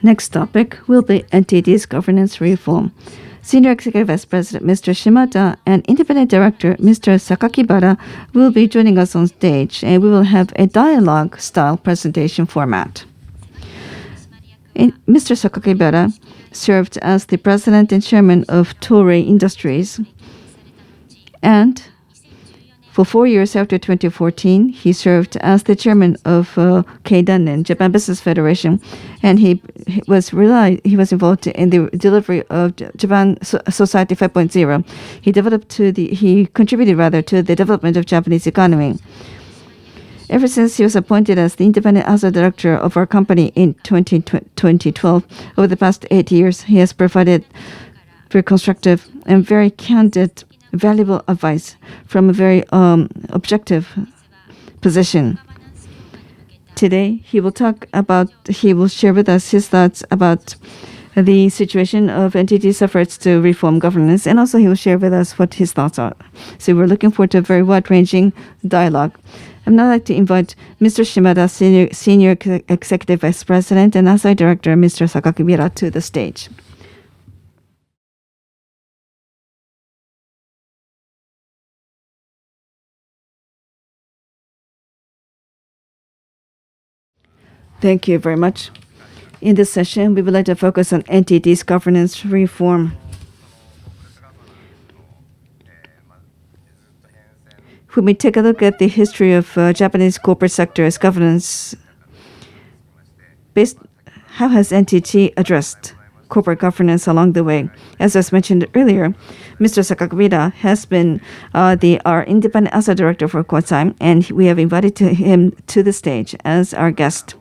Next topic will be NTT's governance reform. Senior Executive Vice President Mr. Shimada and Independent Director Mr. Sakakibara will be joining us on stage, and we will have a dialogue-style presentation format. Mr. Sakakibara served as the President and Chairman of Toray Industries, and for 4 years after 2014, he served as the chairman of Keidanen, Japan Business Federation, and he was involved in the delivery of Japan Society 5.0. He contributed to the development of Japanese economy. Ever since he was appointed as the independent outside director of our company in 2012, over the past 8 years, he has provided very constructive and very candid, valuable advice from a very objective position. Today, he will share with us his thoughts about the situation of NTT's efforts to reform governance, and also he will share with us what his thoughts are. So we're looking forward to a very wide-ranging dialogue. I'd now like to invite Mr. Shimada, Senior Executive Vice President and Outside Director, Mr. Sakakibara, to the stage. Thank you very much. In this session, we would like to focus on NTT's governance reform. When we take a look at the history of Japanese corporate sector's governance, how has NTT addressed corporate governance along the way? As was mentioned earlier, Mr. Sakakibara has been our independent outside director for quite some time, and we have invited him to the stage as our guest.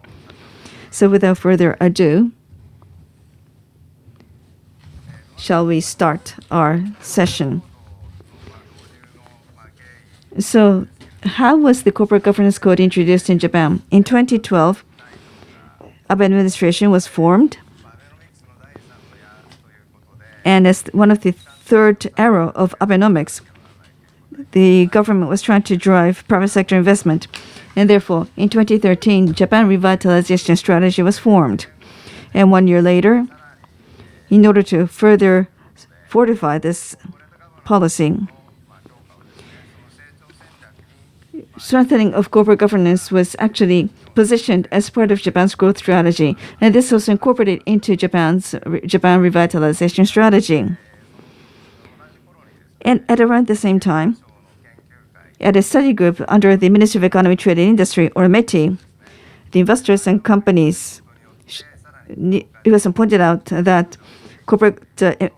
So without further ado, shall we start our session? So how was the Corporate Governance Code introduced in Japan? In 2012, Abe administration was formed, and as one of the third era of Abenomics, the government was trying to drive private sector investment. And therefore, in 2013, Japan Revitalization Strategy was formed. And 1 year later, in order to further fortify this policy, strengthening of corporate governance was actually positioned as part of Japan's growth strategy. And this was incorporated into Japan Revitalization Strategy. And at around the same time, at a study group under the Ministry of Economy, Trade and Industry, or METI, the investors and companies, it was pointed out that corporate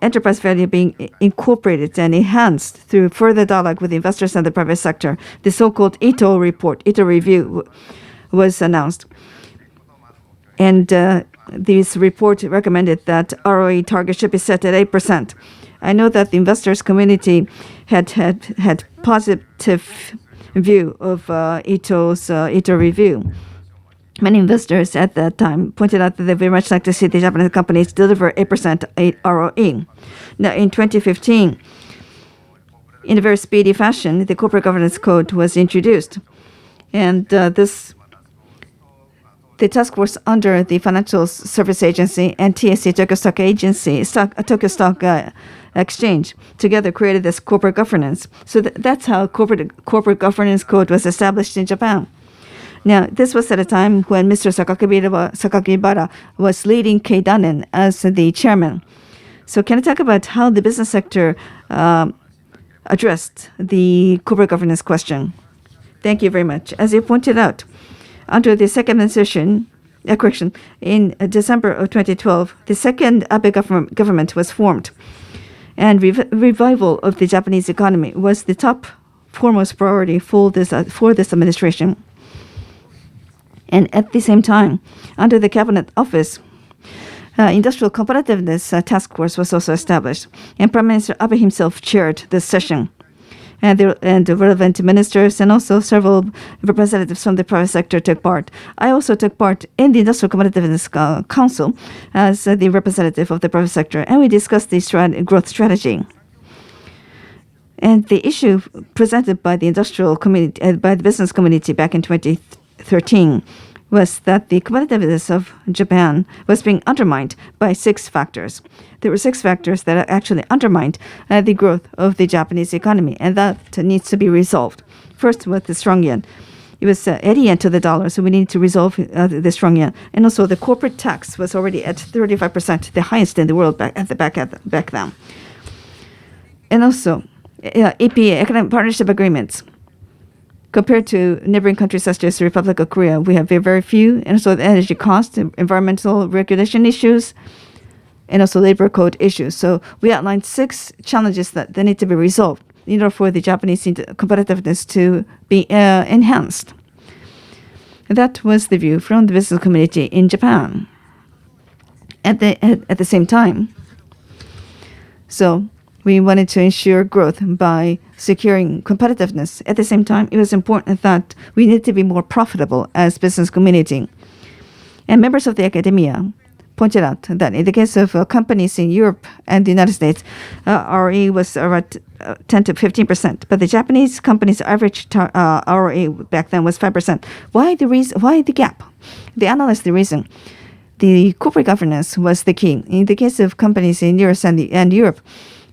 enterprise value being incorporated and enhanced through further dialogue with investors and the private sector. The so-called Ito report, Ito review, was announced. And this report recommended that ROE target should be set at 8%. I know that the investors community had positive view of Ito review. Many investors at that time pointed out that they very much like to see the Japanese companies deliver 8% ROE. Now, in 2015, in a very speedy fashion, the Corporate Governance Code was introduced, and the task force under the Financial Service Agency and TSE, Tokyo Stock Exchange, together created this corporate governance. So that's how corporate governance code was established in Japan. Now, this was at a time when Mr. Sakakibara was leading Keidanen as the chairman. So can I talk about how the business sector addressed the corporate governance question? Thank you very much. As you pointed out, under the second administration, in December of 2012, the second Abe government was formed. And revival of the Japanese economy was the top foremost priority for this administration. And at the same time, under the Cabinet Office, Industrial Competitiveness Task Force was also established. And Prime Minister Abe himself chaired this session. And the relevant ministers and also several representatives from the private sector took part. I also took part in the Industrial Competitiveness Council as the representative of the private sector, and we discussed the growth strategy. And the issue presented by the industrial community, by the business community back in 2013 was that the competitiveness of Japan was being undermined by 6 factors. There were 6 factors that actually undermined the growth of the Japanese economy, and that needs to be resolved. First, with the strong yen. It was 80 yen to the dollar, so we need to resolve the strong yen. And also, the corporate tax was already at 35%, the highest in the world back then. And also, EPA, Economic Partnership Agreements. Compared to neighboring countries such as the Republic of Korea, we have very few, and also the energy cost, environmental regulation issues, and also labor code issues. So we outlined 6 challenges that need to be resolved in order for the Japanese competitiveness to be enhanced. That was the view from the business community in Japan. At the same time, so we wanted to ensure growth by securing competitiveness. At the same time, it was important that we need to be more profitable as business community. And members of the academia pointed out that in the case of companies in Europe and the United States, ROE was around 10 to 15%. But the Japanese companies' average ROE back then was 5%. Why the gap? They analyzed the reason. The corporate governance was the key. In the case of companies in US and Europe,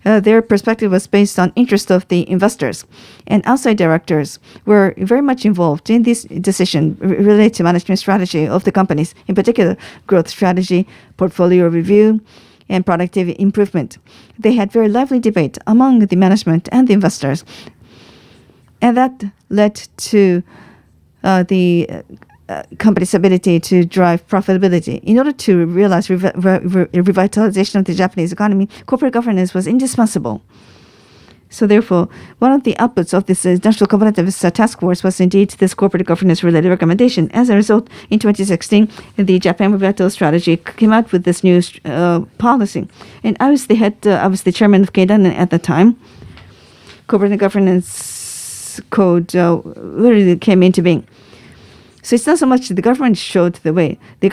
their perspective was based on interest of the investors, and outside directors were very much involved in this decision related to management strategy of the companies, in particular growth strategy, portfolio review, and productivity improvement. They had very lively debate among the management and the investors, and that led to the company's ability to drive profitability. In order to realize revitalization of the Japanese economy, corporate governance was indispensable. So therefore, one of the outputs of this National Competitiveness Task Force was indeed this corporate governance-related recommendation. As a result, in 2016, the Japan Revital Strategy came out with this new policy. And I was the chairman of Keidan at the time. Corporate governance code literally came into being. So it's not so much the government showed the way. The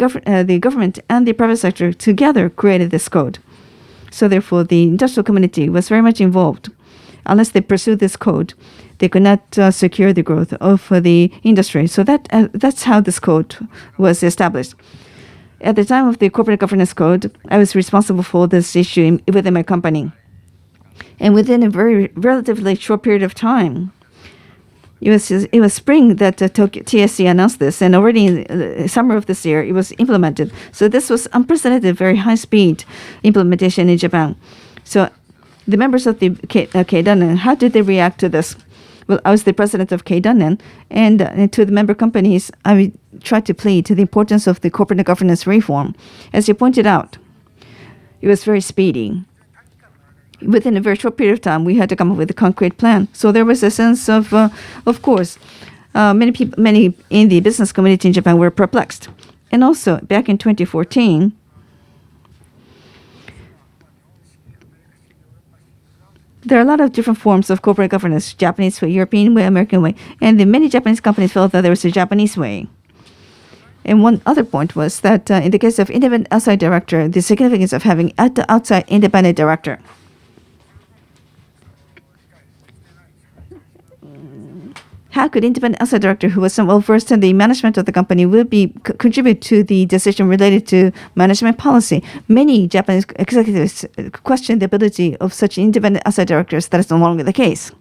government and the private sector together created this code. So therefore, the industrial community was very much involved. Unless they pursued this code, they could not secure the growth of the industry. So that's how this code was established. At the time of the corporate governance code, I was responsible for this issue within my company. And within a very relatively short period of time, it was spring that TSC announced this, and already in the summer of this year, it was implemented. So this was unprecedented, very high-speed implementation in Japan. So the members of the Keidanen, how did they react to this? Well, I was the president of Keidanen, and to the member companies, I tried to plead to the importance of the corporate governance reform. As you pointed out, it was very speedy. Within a very short period of time, we had to come up with a concrete plan. So there was a sense of course, many in the business community in Japan were perplexed. And also, back in 2014, there are a lot of different forms of corporate governance, Japanese way, European way, American way. And many Japanese companies felt that there was a Japanese way. And one other point was that in the case of independent outside director, the significance of having at the outside independent director. How could independent outside director who was well versed in the management of the company will contribute to the decision related to management policy? Many Japanese executives question the ability of such independent outside directors. That is no longer the case.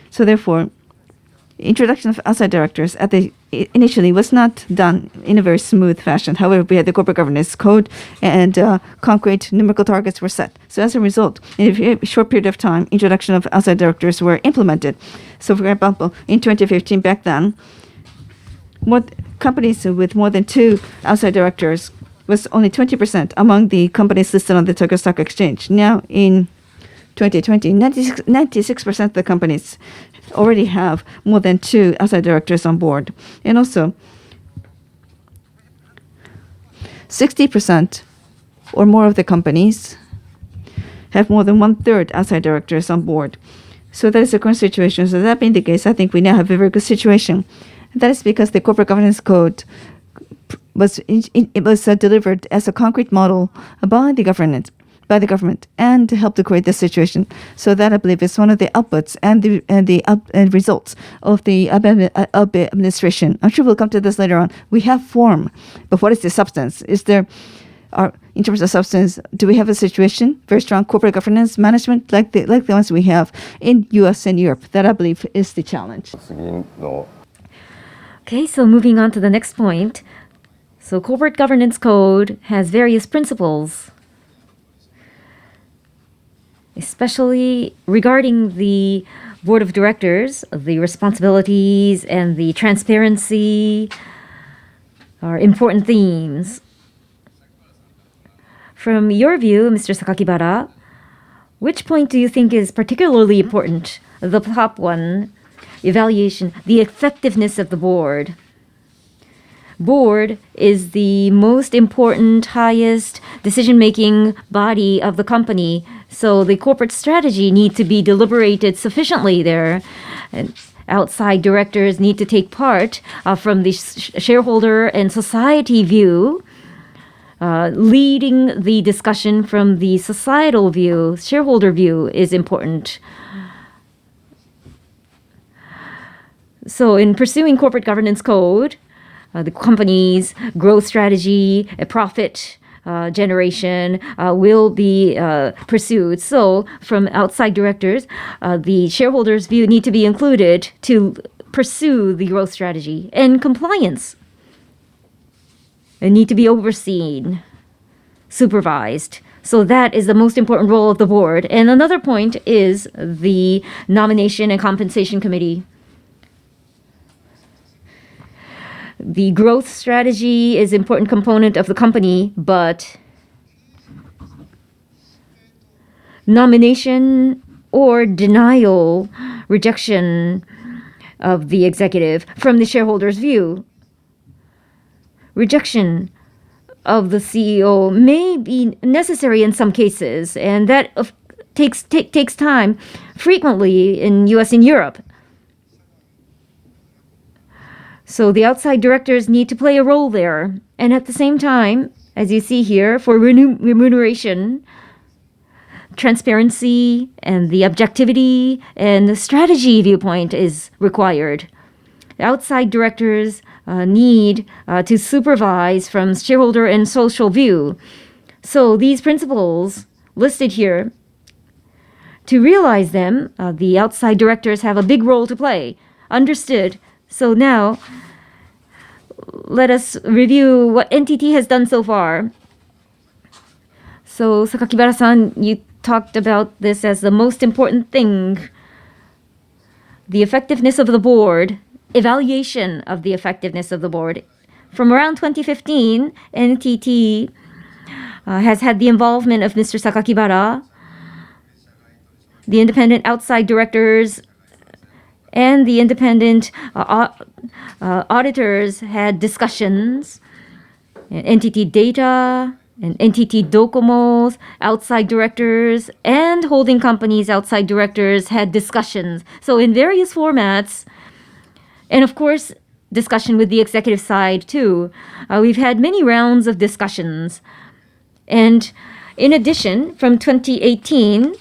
So therefore, introduction of outside directors initially was not done in a very smooth fashion. However, we had the corporate governance code, and concrete numerical targets were set. So as a result, in a short period of time, introduction of outside directors were implemented. So for example, in 2015, back then, companies with more than 2 outside directors was only 20% among the companies listed on the Tokyo Stock Exchange. Now in 2020, 96% of the companies already have more than 2 outside directors on board. And also, 60% or more of the companies have more than 1/3 outside directors on board. So that is the current situation. So that being the case, I think we now have a very good situation. That is because the corporate governance code was delivered as a concrete model by the government. by the government and to help to create this situation. So that I believe is one of the outputs and the results of the Abe administration. I'm sure we'll come to this later on. We have form, but what is the substance? In terms of substance, do we have a situation, very strong corporate governance management like the ones we have in US and Europe? That I believe is the challenge. Okay, so moving on to the next point. So corporate governance code has various principles, especially regarding the board of directors. The responsibilities and the transparency are important themes. From your view, Mr. Sakakibara, which point do you think is particularly important? The top one, evaluation, the effectiveness of the board. Board is the most important, highest decision-making body of the company. So the corporate strategy needs to be deliberated sufficiently there. And outside directors need to take part from the shareholder and society view. Leading the discussion from the societal view, shareholder view is important. So in pursuing corporate governance code, the company's growth strategy, profit generation will be pursued. So from outside directors, the shareholders' view need to be included to pursue the growth strategy. And compliance need to be overseen, supervised. So that is the most important role of the board. And another point is the nomination and compensation committee. The growth strategy is an important component of the company, but nomination or denial, rejection of the executive from the shareholders' view, rejection of the CEO may be necessary in some cases, and that takes time frequently in US and Europe. So the outside directors need to play a role there. And at the same time, as you see here, for remuneration, transparency and the objectivity and the strategy viewpoint is required. The outside directors need to supervise from shareholder and social view. So these principles listed here, to realize them, the outside directors have a big role to play. Understood. So now, let us review what NTT has done so far. So Sakakibara-san, you talked about this as the most important thing. The effectiveness of the board, evaluation of the effectiveness of the board. From around 2015, NTT has had the involvement of Mr. Sakakibara, the independent outside directors, and the independent auditors had discussions. NTT Data and NTT Docomo's outside directors and holding companies' outside directors had discussions. So in various formats, and of course, discussion with the executive side too. We've had many rounds of discussions. And in addition, from 2018,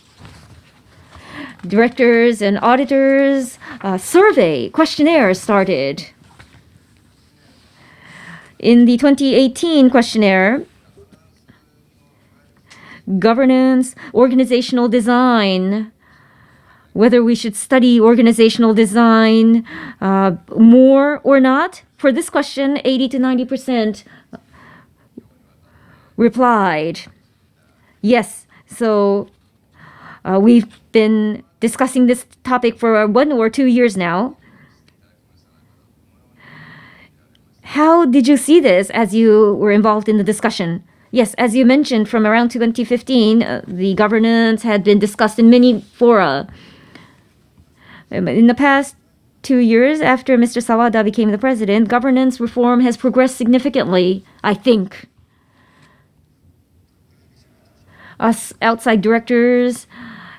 directors and auditors survey questionnaire started. In the 2018 questionnaire, governance, organizational design, whether we should study organizational design more or not. For this question, 80 to 90% replied yes. So we've been discussing this topic for 1 or 2 years now. How did you see this as you were involved in the discussion? Yes, as you mentioned, from around 2015, the governance had been discussed in many fora. In the past 2 years, after Mr. Sawada became the president, governance reform has progressed significantly, I think. Us outside directors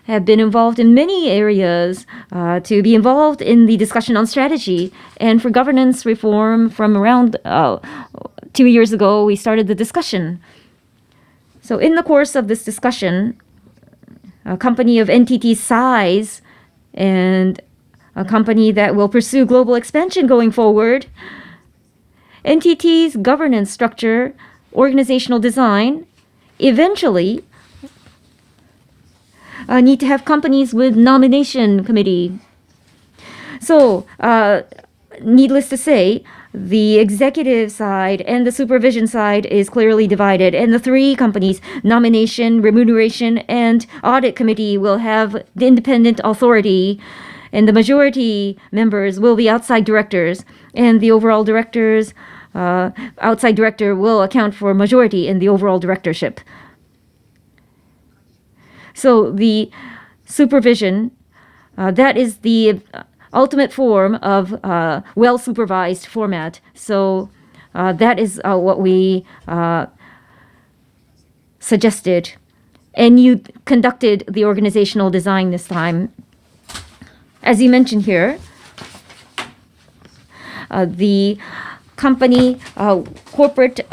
have been involved in many areas to be involved in the discussion on strategy. And for governance reform, from around 2 years ago, we started the discussion. So in the course of this discussion, a company of NTT size and a company that will pursue global expansion going forward, NTT's governance structure, organizational design, eventually need to have companies with nomination committee. So, needless to say, the executive side and the supervision side is clearly divided, and the three companies, nomination, remuneration, and audit committee, will have the independent authority, and the majority members will be outside directors, and the overall directors, outside director will account for majority in the overall directorship. So the supervision, that is the ultimate form of well-supervised format. So that is what we suggested. And you conducted the organizational design this time. As you mentioned here, the company corporate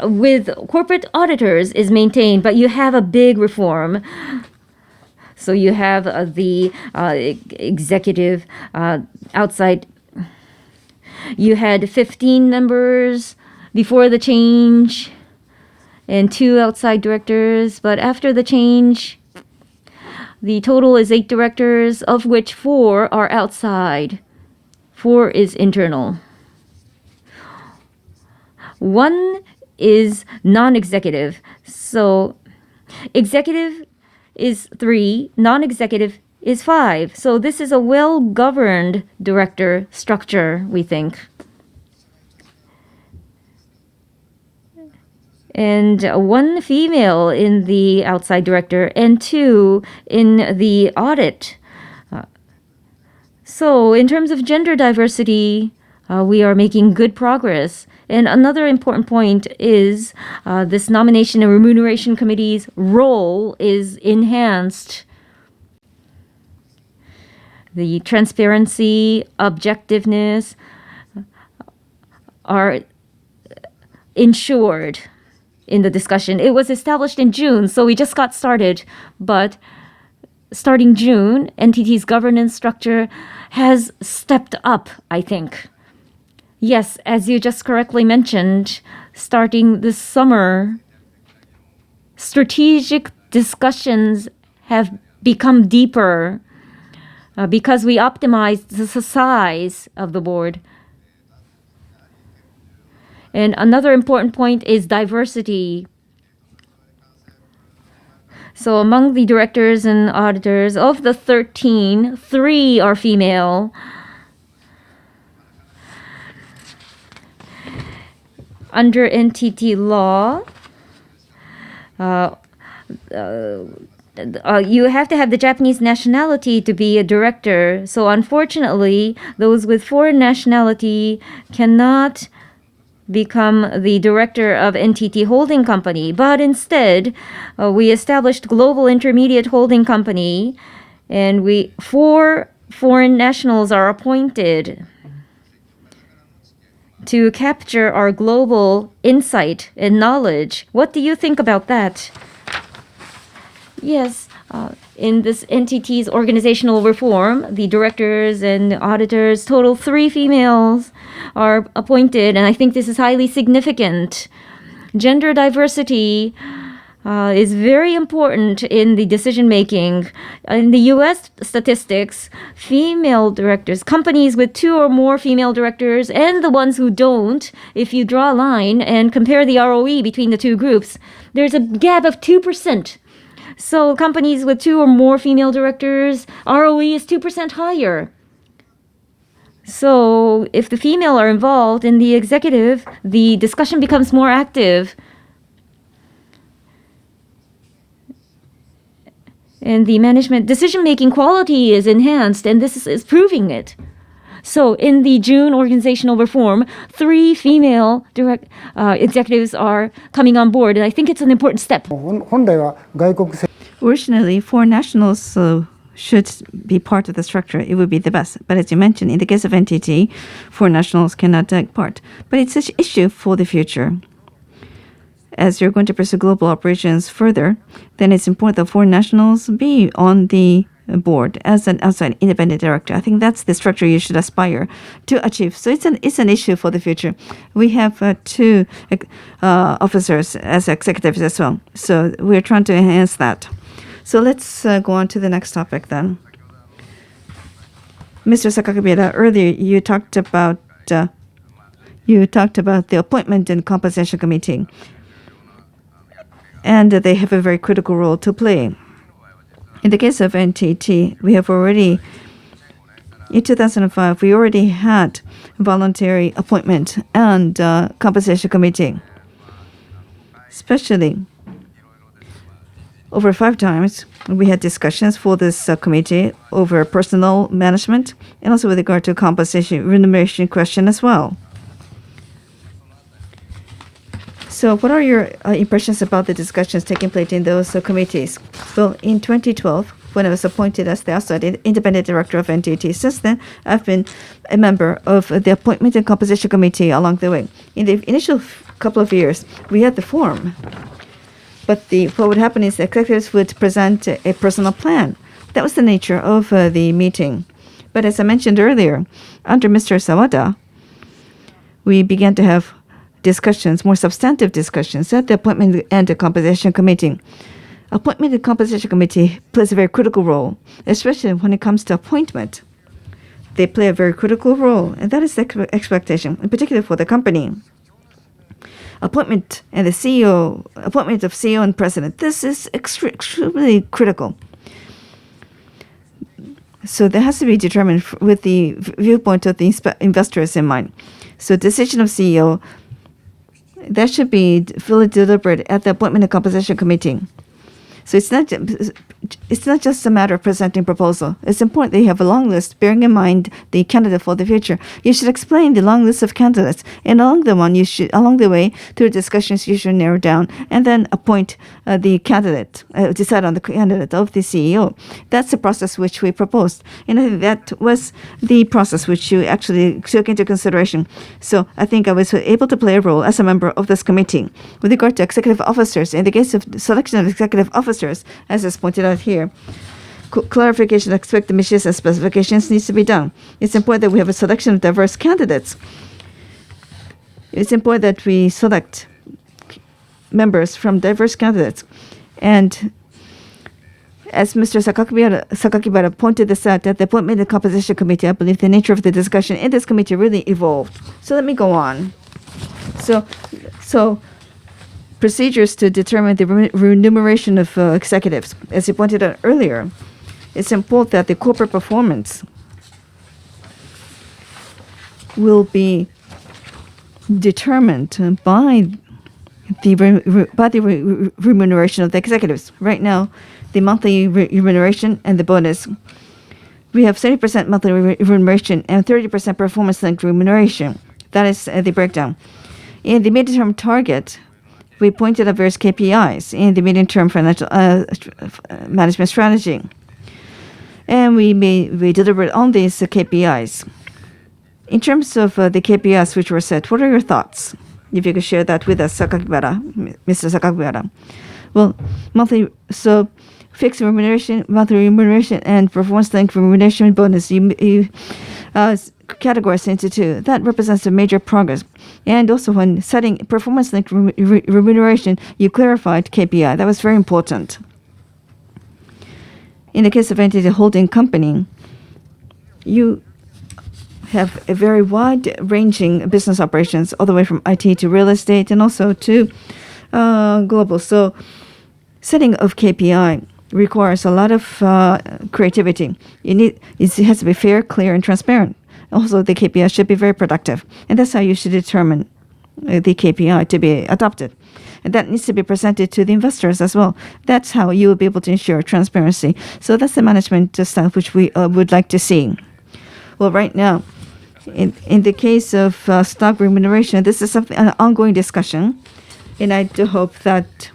auditors is maintained, but you have a big reform. So you have the executive outside. You had 15 members before the change and 2 outside directors. But after the change, the total is 8 directors, of which 4 are outside. 4 is internal. 1 is non-executive. So executive is 3, non-executive is 5. So this is a well-governed director structure, we think. And 1 female in the outside director and 2 in the audit. So in terms of gender diversity, we are making good progress. And another important point is this nomination and remuneration committee's role is enhanced. The transparency, objectiveness are ensured in the discussion. It was established in June, so we just got started. But starting June, NTT's governance structure has stepped up, I think. Yes, as you just correctly mentioned, starting this summer, strategic discussions have become deeper because we optimized the size of the board. And another important point is diversity. So among the directors and auditors, of the 13, 3 are female. Under NTT law, you have to have the Japanese nationality to be a director. So unfortunately, those with foreign nationality cannot become the director of NTT Holding Company. But instead, we established Global Intermediate Holding Company, and 4 foreign nationals are appointed to capture our global insight and knowledge. What do you think about that? Yes, in this NTT's organizational reform, the directors and auditors, total 3 females are appointed, and I think this is highly significant. Gender diversity is very important in the decision making. In the US statistics, female directors, companies with 2 or more female directors and the ones who don't, if you draw a line and compare the ROE between the 2 groups, there's a gap of 2%. So companies with 2 or more female directors, ROE is 2% higher. So if the female are involved in the executive, the discussion becomes more active. And the management decision-making quality is enhanced, and this is proving it. So in the June organizational reform, 3 female executives are coming on board, and I think it's an important step. 本来は外国籍 Originally, foreign nationals should be part of the structure. It would be the best. But as you mentioned, in the case of NTT, foreign nationals cannot take part. But it's an issue for the future. as you're going to pursue global operations further, then it's important that foreign nationals be on the board as an outside independent director. I think that's the structure you should aspire to achieve. So it's an issue for the future. We have two officers as executives as well. So we're trying to enhance that. So let's go on to the next topic then. Mr. Sakakibara, earlier you talked about the appointment and compensation committee, and they have a very critical role to play. In the case of NTT, we have already, in 2005, we already had voluntary appointment and compensation committee. Especially, over 5 times, we had discussions for this committee over personnel management and also with regard to compensation remuneration question as well. So what are your impressions about the discussions taking place in those committees? Well, in 2012, when I was appointed as the outside independent director of NTT, since then, I've been a member of the appointment and compensation committee along the way. In the initial couple of years, we had the form. But what would happen is the executives would present a personal plan. That was the nature of the meeting. But as I mentioned earlier, under Mr. Sawada, we began to have discussions, more substantive discussions at the appointment and the compensation committee. Appointment and compensation committee plays a very critical role, especially when it comes to appointment. They play a very critical role, and that is the expectation, in particular for the company. Appointment and the CEO, appointment of CEO and president, this is extremely critical. So that has to be determined with the viewpoint of the investors in mind. So decision of CEO, that should be fully deliberate at the appointment and compensation committee. So it's not just a matter of presenting proposal. It's important that you have a long list, bearing in mind the candidate for the future. You should explain the long list of candidates, and along the way, through discussions, you should narrow down and then appoint the candidate, decide on the candidate of the CEO. That's the process which we proposed, and I think that was the process which you actually took into consideration. So I think I was able to play a role as a member of this committee. With regard to executive officers, in the case of selection of executive officers, as is pointed out here, clarification of expected missions and specifications needs to be done. It's important that we have a selection of diverse candidates. It's important that we select members from diverse candidates. And as Mr. Sakakibara pointed this out at the appointment and composition committee, I believe the nature of the discussion in this committee really evolved. So let me go on. So procedures to determine the remuneration of executives. As you pointed out earlier, it's important that the corporate performance will be determined by the remuneration of the executives. Right now, the monthly remuneration and the bonus, we have 70% monthly remuneration and 30% performance-linked remuneration. That is the breakdown. In the mid-term target, we pointed out various KPIs in the medium-term financial management strategy. And we delivered on these KPIs. In terms of the KPIs which were set, what are your thoughts? If you could share that with us, Mr. Sakakibara. Well, fixed remuneration, monthly remuneration, and performance-linked remuneration bonus, you categorized into 2. That represents a major progress. And also when setting performance-linked remuneration, you clarified KPI. That was very important. In the case of NTT Holding Company, you have a very wide-ranging business operations, all the way from IT to real estate and also to global. So setting of KPI requires a lot of creativity. It has to be fair, clear, and transparent. Also, the KPI should be very productive. And that's how you should determine the KPI to be adopted. And that needs to be presented to the investors as well. That's how you will be able to ensure transparency. So that's the management style which we would like to see. Well, right now, in the case of stock remuneration, this is an ongoing discussion. And I do hope that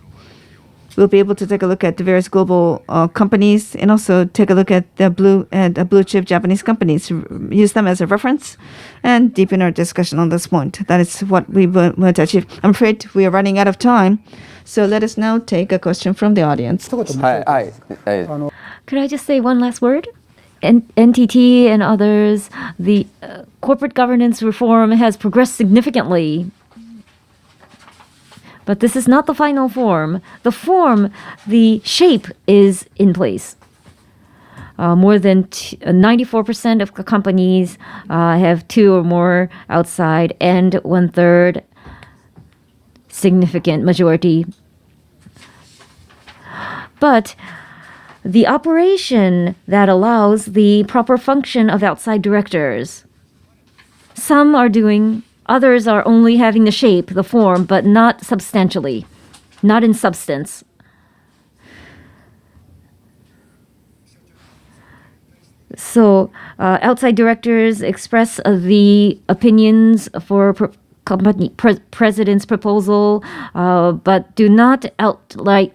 we'll be able to take a look at the various global companies and also take a look at the blue chip Japanese companies, use them as a reference, and deepen our discussion on this point. That is what we want to achieve. I'm afraid we are running out of time, so let us now take a question from the audience. 一言はい、はい、Could I just say one last word? NTT and others, the corporate governance reform has progressed significantly. But this is not the final form. The form, the shape is in place. More than 94% of companies have 2 or more outside, and 1/3 significant majority. But the operation that allows the proper function of outside directors, some are doing, others are only having the shape, the form, but not substantially, not in substance. So outside directors express the opinions for company president's proposal, but do not outright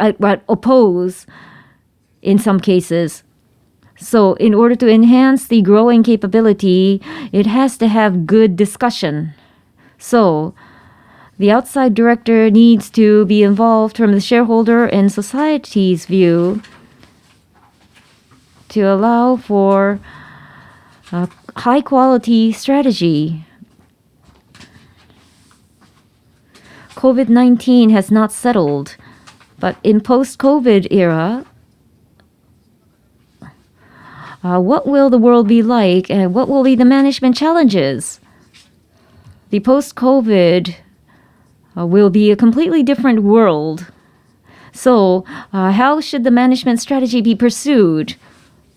oppose in some cases. So in order to enhance the growing capability, it has to have good discussion. So the outside director needs to be involved from the shareholder and society's view to allow for high quality strategy. COVID-19 has not settled, but in post-COVID era, what will the world be like and what will be the management challenges? The post-COVID will be a completely different world. So how should the management strategy be pursued?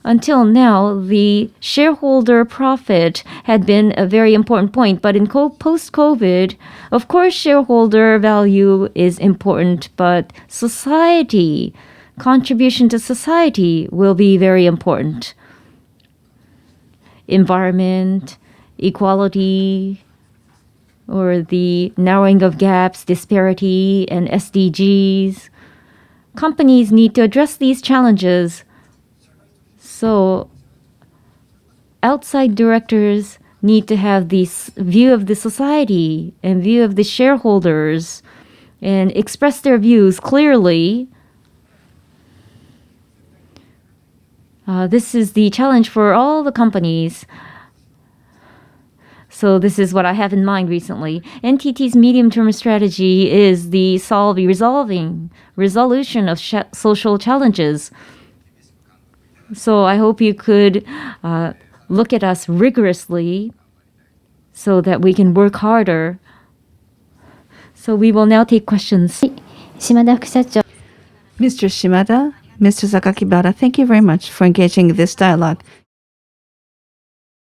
Until now, the shareholder profit had been a very important point, but in post-COVID, of course, shareholder value is important, but society, contribution to society will be very important. Environment, equality, or the narrowing of gaps, disparity, and SDGs. Companies need to address these challenges. So outside directors need to have this view of the society and view of the shareholders and express their views clearly. This is the challenge for all the companies. So this is what I have in mind recently. NTT's medium-term strategy is the resolution of social challenges. So I hope you could look at us rigorously so that we can work harder. So we will now take questions. Mr. Shimada, Mr. Sakakibara, thank you very much for engaging in this dialogue.